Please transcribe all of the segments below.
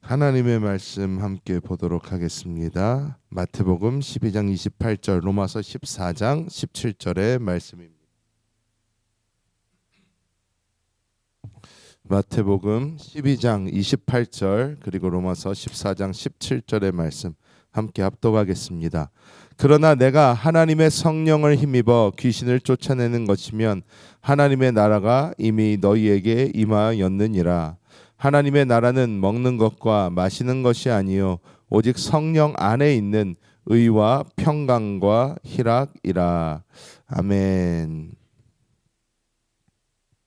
하나님의 말씀 함께 보도록 하겠습니다. 마태복음 12장 28절, 로마서 14장 17절의 말씀입니다. 마태복음 12장 28절 그리고 로마서 14장 17절의 말씀 함께 합독하겠습니다. 그러나 내가 하나님의 성령을 힘입어 귀신을 쫓아내는 것이면 하나님의 나라가 이미 너희에게 임하였느니라. 하나님의 나라는 먹는 것과 마시는 것이 아니요 오직 성령 안에 있는 의와 평강과 희락이라. 아멘.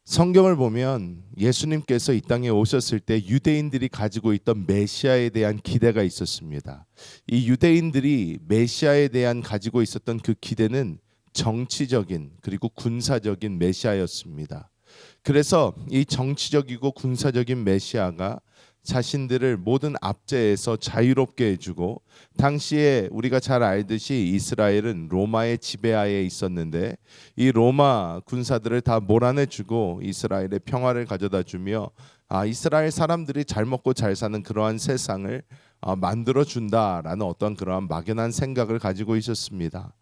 성경을 보면 예수님께서 이 땅에 오셨을 때 유대인들이 가지고 있던 메시아에 대한 기대가 있었습니다. 이 유대인들이 메시아에 대한 가지고 있었던 그 기대는 정치적인 그리고 군사적인 메시아였습니다. 그래서 이 정치적이고 군사적인 메시아가 자신들을 모든 압제에서 자유롭게 해주고, 당시에 우리가 잘 알듯이 이스라엘은 로마의 지배하에 있었는데 이 로마 군사들을 다 몰아내주고 이스라엘의 평화를 가져다주며 이스라엘 사람들이 잘 먹고 잘 사는 그러한 세상을 만들어준다라는 어떤 그러한 막연한 생각을 가지고 있었습니다.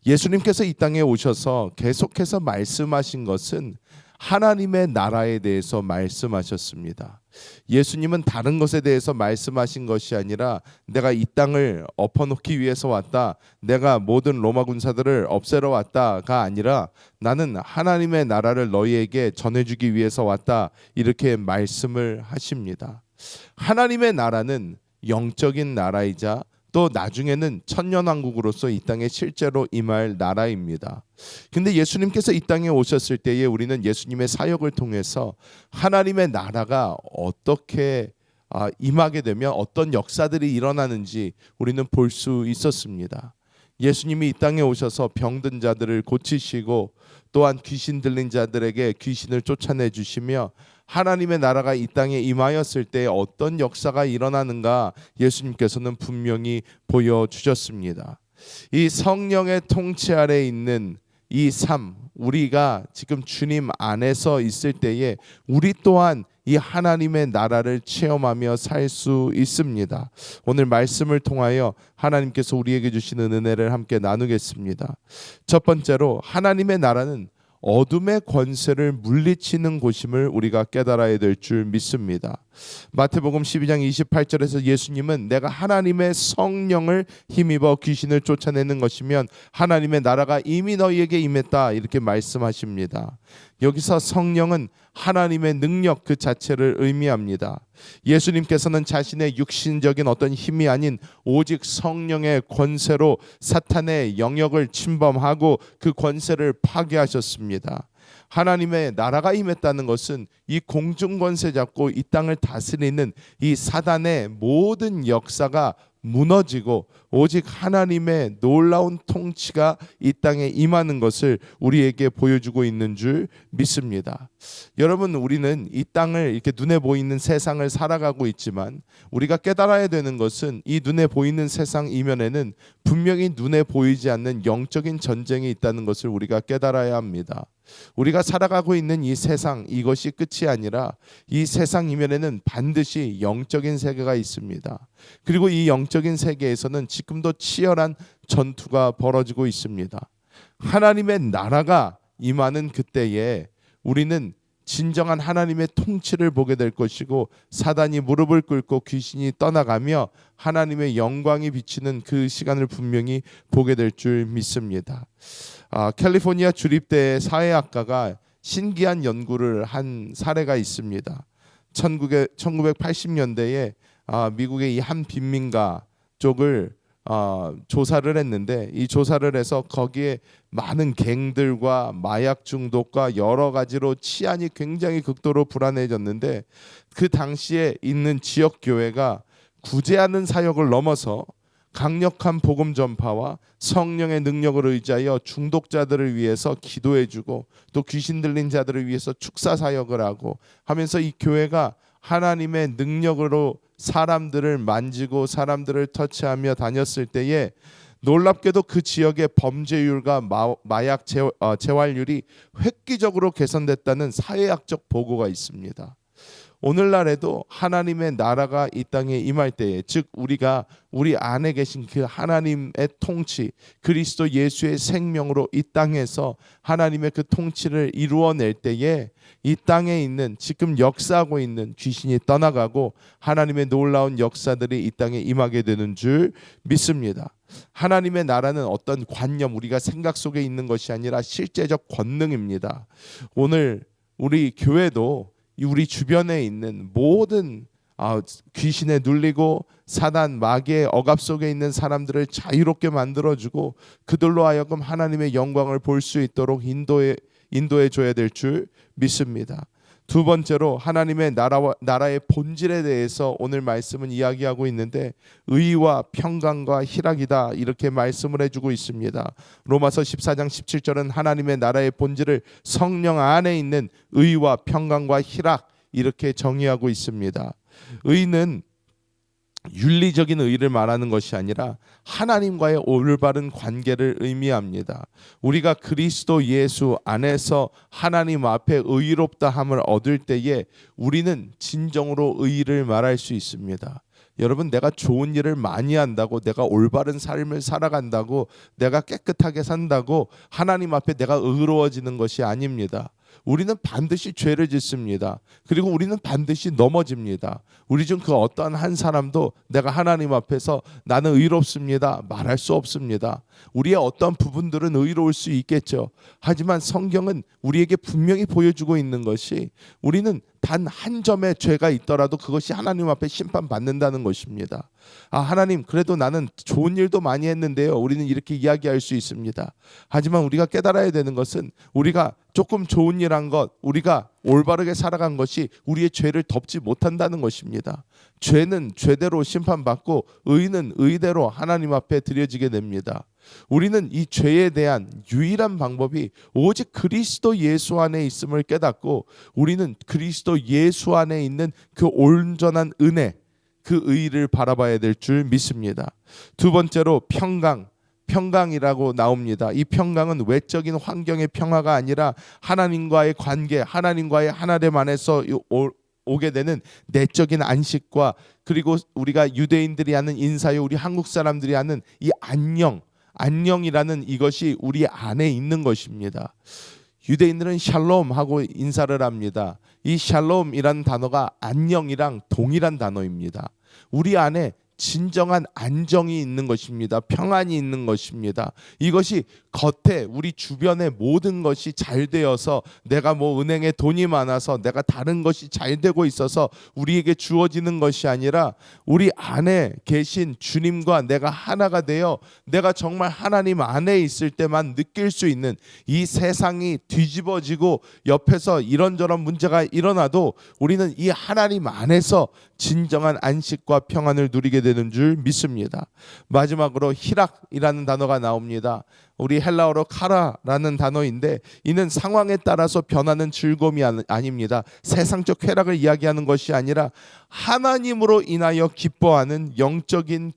예수님께서 이 땅에 오셔서 계속해서 말씀하신 것은 하나님의 나라에 대해서 말씀하셨습니다. 예수님은 다른 것에 대해서 말씀하신 것이 아니라 내가 이 땅을 엎어놓기 위해서 왔다, 내가 모든 로마 군사들을 없애러 왔다가 아니라 나는 하나님의 나라를 너희에게 전해주기 위해서 왔다, 이렇게 말씀을 하십니다. 하나님의 나라는 영적인 나라이자 또 나중에는 천년왕국으로서 이 땅에 실제로 임할 나라입니다. 근데 예수님께서 이 땅에 오셨을 때에 우리는 예수님의 사역을 통해서 하나님의 나라가 어떻게 임하게 되면 어떤 역사들이 일어나는지 우리는 볼 수 있었습니다. 예수님이 이 땅에 오셔서 병든 자들을 고치시고 또한 귀신 들린 자들에게 귀신을 쫓아내 주시며 하나님의 나라가 이 땅에 임하였을 때 어떤 역사가 일어나는가 예수님께서는 분명히 보여주셨습니다. 이 성령의 통치 아래 있는 이 삶, 우리가 지금 주님 안에서 있을 때에 우리 또한 이 하나님의 나라를 체험하며 살 수 있습니다. 오늘 말씀을 통하여 하나님께서 우리에게 주시는 은혜를 함께 나누겠습니다. 첫 번째로, 하나님의 나라는 어둠의 권세를 물리치는 곳임을 우리가 깨달아야 될 줄 믿습니다. 마태복음 12장 28절에서 예수님은 내가 하나님의 성령을 힘입어 귀신을 쫓아내는 것이면 하나님의 나라가 이미 너희에게 임했다, 이렇게 말씀하십니다. 여기서 성령은 하나님의 능력 그 자체를 의미합니다. 예수님께서는 자신의 육신적인 어떤 힘이 아닌 오직 성령의 권세로 사탄의 영역을 침범하고 그 권세를 파괴하셨습니다. 하나님의 나라가 임했다는 것은 이 공중 권세 잡고 이 땅을 다스리는 이 사단의 모든 역사가 무너지고 오직 하나님의 놀라운 통치가 이 땅에 임하는 것을 우리에게 보여주고 있는 줄 믿습니다. 여러분, 우리는 이 땅을 이렇게 눈에 보이는 세상을 살아가고 있지만 우리가 깨달아야 되는 것은 이 눈에 보이는 세상 이면에는 분명히 눈에 보이지 않는 영적인 전쟁이 있다는 것을 우리가 깨달아야 합니다. 우리가 살아가고 있는 이 세상, 이것이 끝이 아니라 이 세상 이면에는 반드시 영적인 세계가 있습니다. 그리고 이 영적인 세계에서는 지금도 치열한 전투가 벌어지고 있습니다. 하나님의 나라가 임하는 그때에 우리는 진정한 하나님의 통치를 보게 될 것이고 사단이 무릎을 꿇고 귀신이 떠나가며 하나님의 영광이 비치는 그 시간을 분명히 보게 될 줄 믿습니다. 캘리포니아 주립대의 사회학가가 신기한 연구를 한 사례가 있습니다. 1980년대에 미국의 이 한 빈민가 쪽을 조사를 했는데, 이 조사를 해서 거기에 많은 갱들과 마약 중독과 여러 가지로 치안이 굉장히 극도로 불안해졌는데, 그 당시에 있는 지역 교회가 구제하는 사역을 넘어서 강력한 복음 전파와 성령의 능력을 의지하여 중독자들을 위해서 기도해주고 또 귀신 들린 자들을 위해서 축사 사역을 하고 하면서 이 교회가 하나님의 능력으로 사람들을 만지고 사람들을 터치하며 다녔을 때에 놀랍게도 그 지역의 범죄율과 마약 재활률이 획기적으로 개선됐다는 사회학적 보고가 있습니다. 오늘날에도 하나님의 나라가 이 땅에 임할 때에, 즉 우리가 우리 안에 계신 그 하나님의 통치, 그리스도 예수의 생명으로 이 땅에서 하나님의 그 통치를 이루어낼 때에 이 땅에 있는 지금 역사하고 있는 귀신이 떠나가고 하나님의 놀라운 역사들이 이 땅에 임하게 되는 줄 믿습니다. 하나님의 나라는 어떤 관념, 우리가 생각 속에 있는 것이 아니라 실제적 권능입니다. 오늘 우리 교회도 우리 주변에 있는 모든 귀신에 눌리고 사단 마귀의 억압 속에 있는 사람들을 자유롭게 만들어주고 그들로 하여금 하나님의 영광을 볼 수 있도록 인도해 줘야 될 줄 믿습니다. 두 번째로 하나님의 나라의 본질에 대해서 오늘 말씀은 이야기하고 있는데, 의와 평강과 희락이다, 이렇게 말씀을 해주고 있습니다. 로마서 14장 17절은 하나님의 나라의 본질을 성령 안에 있는 의와 평강과 희락, 이렇게 정의하고 있습니다. 의는 윤리적인 의를 말하는 것이 아니라 하나님과의 올바른 관계를 의미합니다. 우리가 그리스도 예수 안에서 하나님 앞에 의롭다함을 얻을 때에 우리는 진정으로 의를 말할 수 있습니다. 여러분, 내가 좋은 일을 많이 한다고, 내가 올바른 삶을 살아간다고, 내가 깨끗하게 산다고 하나님 앞에 내가 의로워지는 것이 아닙니다. 우리는 반드시 죄를 짓습니다. 그리고 우리는 반드시 넘어집니다. 우리 중 그 어떠한 한 사람도 내가 하나님 앞에서 나는 의롭습니다 말할 수 없습니다. 우리의 어떤 부분들은 의로울 수 있겠죠. 하지만 성경은 우리에게 분명히 보여주고 있는 것이, 우리는 단 한 점의 죄가 있더라도 그것이 하나님 앞에 심판받는다는 것입니다. 하나님, 그래도 나는 좋은 일도 많이 했는데요, 우리는 이렇게 이야기할 수 있습니다. 하지만 우리가 깨달아야 되는 것은, 우리가 조금 좋은 일 한 것, 우리가 올바르게 살아간 것이 우리의 죄를 덮지 못한다는 것입니다. 죄는 죄대로 심판받고 의는 의대로 하나님 앞에 드려지게 됩니다. 우리는 이 죄에 대한 유일한 방법이 오직 그리스도 예수 안에 있음을 깨닫고, 우리는 그리스도 예수 안에 있는 그 온전한 은혜, 그 의를 바라봐야 될 줄 믿습니다. 두 번째로 평강이라고 나옵니다. 이 평강은 외적인 환경의 평화가 아니라 하나님과의 관계, 하나님과의 하나됨 안에서 오게 되는 내적인 안식과, 그리고 우리가 유대인들이 하는 인사요, 우리 한국 사람들이 하는 이 안녕이라는 이것이 우리 안에 있는 것입니다. 유대인들은 샬롬 하고 인사를 합니다. 이 샬롬이라는 단어가 안녕이랑 동일한 단어입니다. 우리 안에 진정한 안정이 있는 것입니다. 평안이 있는 것입니다. 이것이 겉에 우리 주변의 모든 것이 잘 되어서, 내가 뭐 은행에 돈이 많아서, 내가 다른 것이 잘 되고 있어서 우리에게 주어지는 것이 아니라, 우리 안에 계신 주님과 내가 하나가 되어 내가 정말 하나님 안에 있을 때만 느낄 수 있는, 이 세상이 뒤집어지고 옆에서 이런저런 문제가 일어나도 우리는 이 하나님 안에서 진정한 안식과 평안을 누리게 되는 줄 믿습니다. 마지막으로 희락이라는 단어가 나옵니다. 우리 헬라어로 카라라는 단어인데, 이는 상황에 따라서 변하는 즐거움이 아닙니다. 세상적 쾌락을 이야기하는 것이 아니라 하나님으로 인하여 기뻐하는 영적인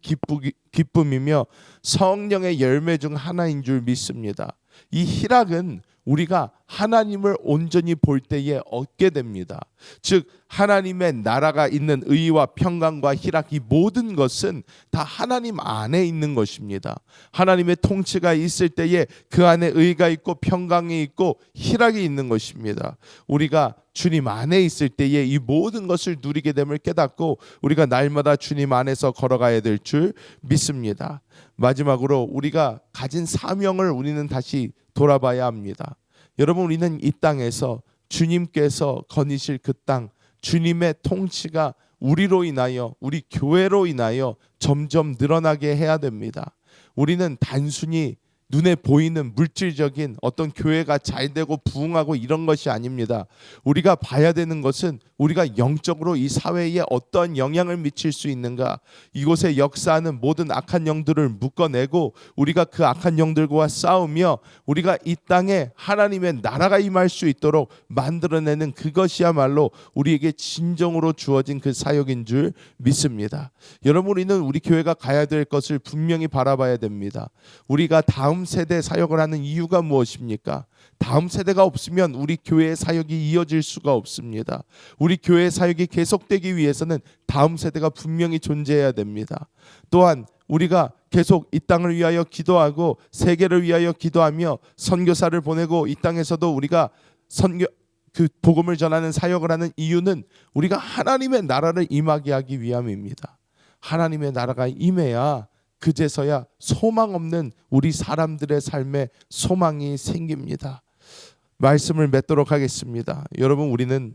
기쁨이며 성령의 열매 중 하나인 줄 믿습니다. 이 희락은 우리가 하나님을 온전히 볼 때에 얻게 됩니다. 즉 하나님의 나라가 있는 의와 평강과 희락, 이 모든 것은 다 하나님 안에 있는 것입니다. 하나님의 통치가 있을 때에 그 안에 의가 있고 평강이 있고 희락이 있는 것입니다. 우리가 주님 안에 있을 때에 이 모든 것을 누리게 됨을 깨닫고 우리가 날마다 주님 안에서 걸어가야 될 줄 믿습니다. 마지막으로 우리가 가진 사명을 우리는 다시 돌아봐야 합니다. 여러분, 우리는 이 땅에서 주님께서 거니실 그 땅, 주님의 통치가 우리로 인하여, 우리 교회로 인하여 점점 늘어나게 해야 됩니다. 우리는 단순히 눈에 보이는 물질적인 어떤 교회가 잘 되고 부흥하고 이런 것이 아닙니다. 우리가 봐야 되는 것은 우리가 영적으로 이 사회에 어떠한 영향을 미칠 수 있는가, 이곳에 역사하는 모든 악한 영들을 묶어내고 우리가 그 악한 영들과 싸우며 우리가 이 땅에 하나님의 나라가 임할 수 있도록 만들어내는, 그것이야말로 우리에게 진정으로 주어진 그 사역인 줄 믿습니다. 여러분, 우리는 우리 교회가 가야 될 것을 분명히 바라봐야 됩니다. 우리가 다음 다음 세대 사역을 하는 이유가 무엇입니까? 다음 세대가 없으면 우리 교회의 사역이 이어질 수가 없습니다. 우리 교회의 사역이 계속되기 위해서는 다음 세대가 분명히 존재해야 됩니다. 또한 우리가 계속 이 땅을 위하여 기도하고 세계를 위하여 기도하며 선교사를 보내고 이 땅에서도 우리가 그 복음을 전하는 사역을 하는 이유는 우리가 하나님의 나라를 임하게 하기 위함입니다. 하나님의 나라가 임해야 그제서야 소망 없는 우리 사람들의 삶에 소망이 생깁니다. 말씀을 맺도록 하겠습니다. 여러분, 우리는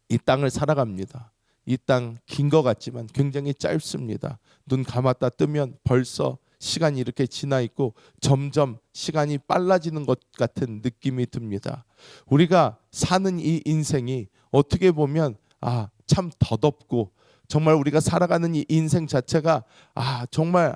이 땅을 살아갑니다. 이 땅 긴 것 같지만 굉장히 짧습니다. 눈 감았다 뜨면 벌써 시간이 이렇게 지나 있고 점점 시간이 빨라지는 것 같은 느낌이 듭니다. 우리가 사는 이 인생이 어떻게 보면 참 더덥고 정말 우리가 살아가는 이 인생 자체가 정말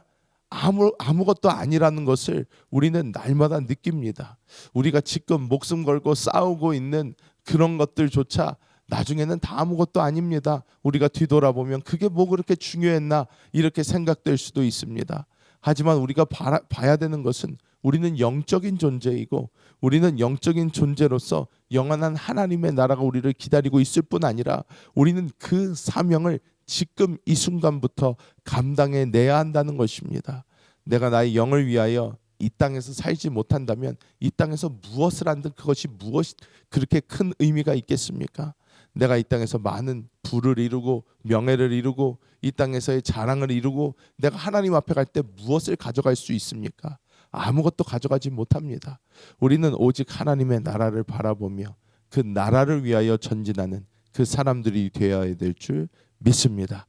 아무것도 아니라는 것을 우리는 날마다 느낍니다. 우리가 지금 목숨 걸고 싸우고 있는 그런 것들조차 나중에는 다 아무것도 아닙니다. 우리가 뒤돌아보면 그게 뭐 그렇게 중요했나 이렇게 생각될 수도 있습니다. 하지만 우리가 봐야 되는 것은 우리는 영적인 존재이고 우리는 영적인 존재로서 영원한 하나님의 나라가 우리를 기다리고 있을 뿐 아니라 우리는 그 사명을 지금 이 순간부터 감당해내야 한다는 것입니다. 내가 나의 영을 위하여 이 땅에서 살지 못한다면 이 땅에서 무엇을 한들 그것이 무엇이 그렇게 큰 의미가 있겠습니까? 내가 이 땅에서 많은 부를 이루고 명예를 이루고 이 땅에서의 자랑을 이루고 내가 하나님 앞에 갈 때 무엇을 가져갈 수 있습니까? 아무것도 가져가지 못합니다. 우리는 오직 하나님의 나라를 바라보며 그 나라를 위하여 전진하는 그 사람들이 되어야 될 줄 믿습니다.